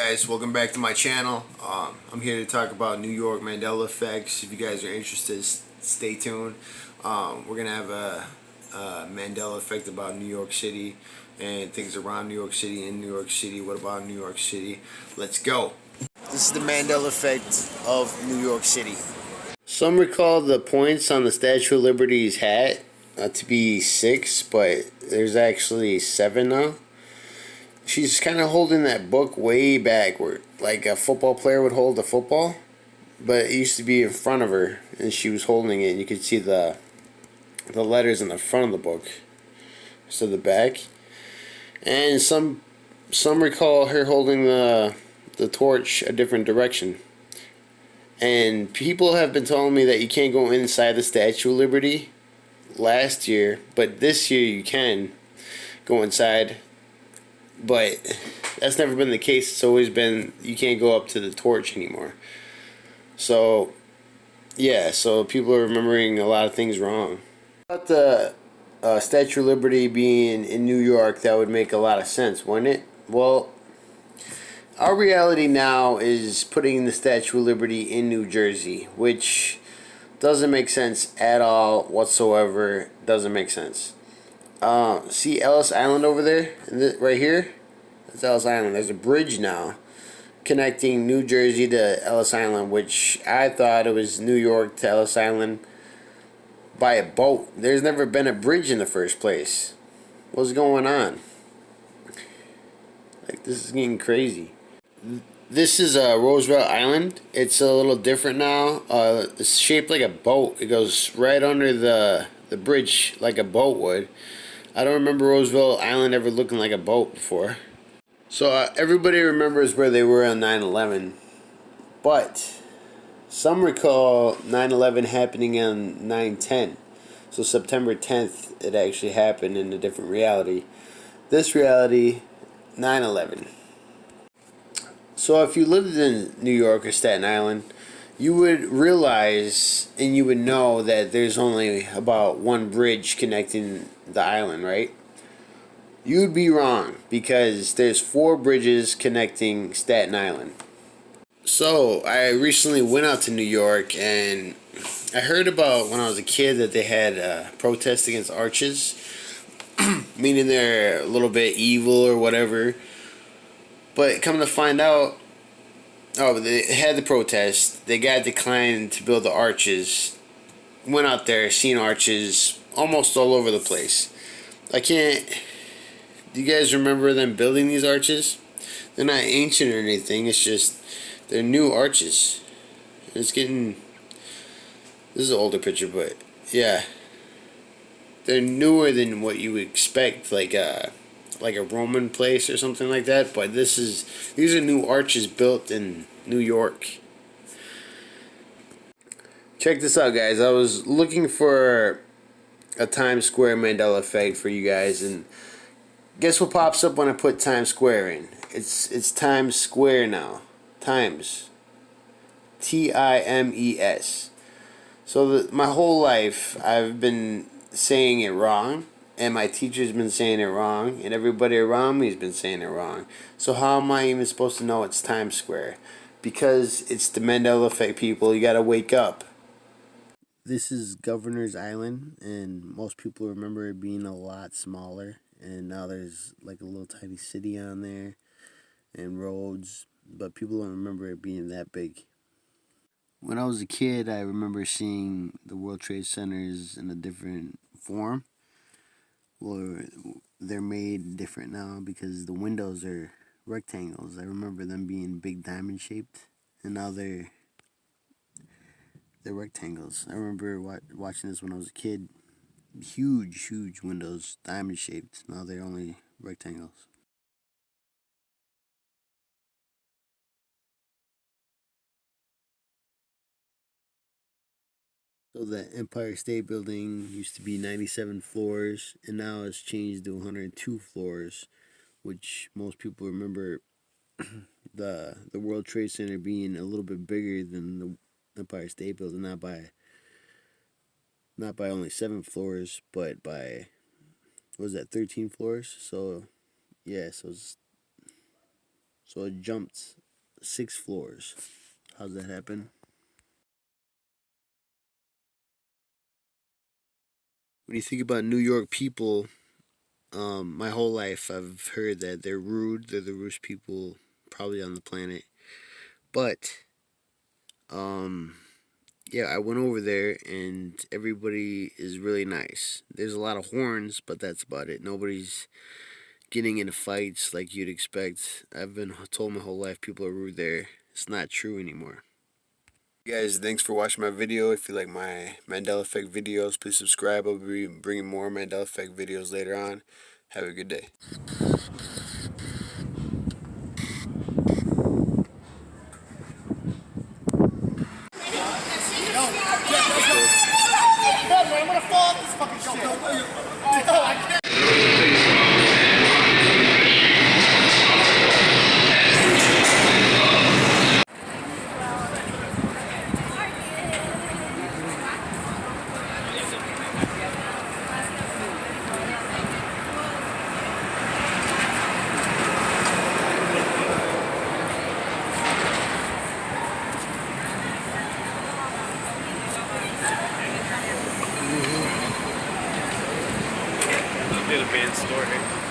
guys? Welcome back to my channel. I'm here to talk about New York Mandela effects. If you guys are interested, stay tuned. We're gonna have a Mandela effect about New York City and things around New York City, in New York City. What about New York City? Let's go. This is the Mandela effect of New York City. Some recall the points on the Statue of Liberty's hat to be 6, but there's actually 7 now. She's kind of holding that book way backward, like a football player would hold a football, but it used to be in front of her, and she was holding it, and you could see the letters in the front of the book instead of the back. And some recall her holding the torch a different direction. And people have been telling me that you can't go inside the Statue of Liberty last year, but this year you can go inside. But that's never been the case. It's always been you can't go up to the torch anymore. So, yeah, so people are remembering a lot of things wrong. About the Statue of Liberty being in New York, that would make a lot of sense, wouldn't it? Well, our reality now is putting the Statue of Liberty in New Jersey, which doesn't make sense at all whatsoever. Doesn't make sense. See Ellis Island over there? Right here? That's Ellis Island. There's a bridge now connecting New Jersey to Ellis Island, which I thought it was New York to Ellis Island by a boat. There's never been a bridge in the first place. What's going on? Like, this is getting crazy. This is Roosevelt Island. It's a little different now. It's shaped like a boat. It goes right under the bridge like a boat would. I don't remember Roosevelt Island ever looking like a boat before. So everybody remembers where they were on 9/11, but some recall 9/11 happening on 9/10. So September 10th, it actually happened in a different reality. This reality, 9/11. So if you lived in New York or Staten Island, you would realize and you would know that there's only about one bridge connecting the island, right? You'd be wrong because there's 4 bridges connecting Staten Island. So I recently went out to New York and I heard about when I was a kid that they had protests against arches, meaning they're a little bit evil or whatever. But come to find out, they had the protest. They got declined to build the arches. Went out there, seen arches almost all over the place. I can't. Do you guys remember them building these arches? They're not ancient or anything. It's just they're new arches. It's getting. This is an older picture, but yeah, they're newer than what you would expect, like a Roman place or something like that. But these are new arches built in New York. Check this out, guys. I was looking for a Times Square Mandela effect for you guys, and guess what pops up when I put Times Square in? It's Times Square now. Times. Times. So my whole life I've been saying it wrong, and my teacher's been saying it wrong, and everybody around me has been saying it wrong. So how am I even supposed to know it's Times Square? Because it's the Mandela effect, people. You gotta wake up. This is Governor's Island, and most people remember it being a lot smaller. And now there's like a little tiny city on there and roads, but people don't remember it being that big. When I was a kid, I remember seeing the World Trade Centers in a different form. Well, they're made different now because the windows are rectangles. I remember them being big diamond shaped, and now they're rectangles. I remember watching this when I was a kid. Huge windows, diamond shaped. Now they're only rectangles. So the Empire State Building used to be 97 floors, and now it's changed to 102 floors, which most people remember the World Trade Center being a little bit bigger than the Empire State Building, not by only 7 floors, but by, what was that, 13 floors? So yeah, so it's So it jumped 6 floors. How's that happen? When you think about New York people, my whole life I've heard that they're rude. They're the rudest people probably on the planet. But yeah, I went over there and everybody is really nice. There's a lot of horns, but that's about it. Nobody's getting into fights like you'd expect. I've been told my whole life people are rude there. It's not true anymore. Guys, thanks for watching my video. If you like my Mandela Effect videos, please subscribe. I'll be bringing more Mandela Effect videos later on. Have a good day. I'm gonna fall off this fucking shit. No, I can't. Did a band story.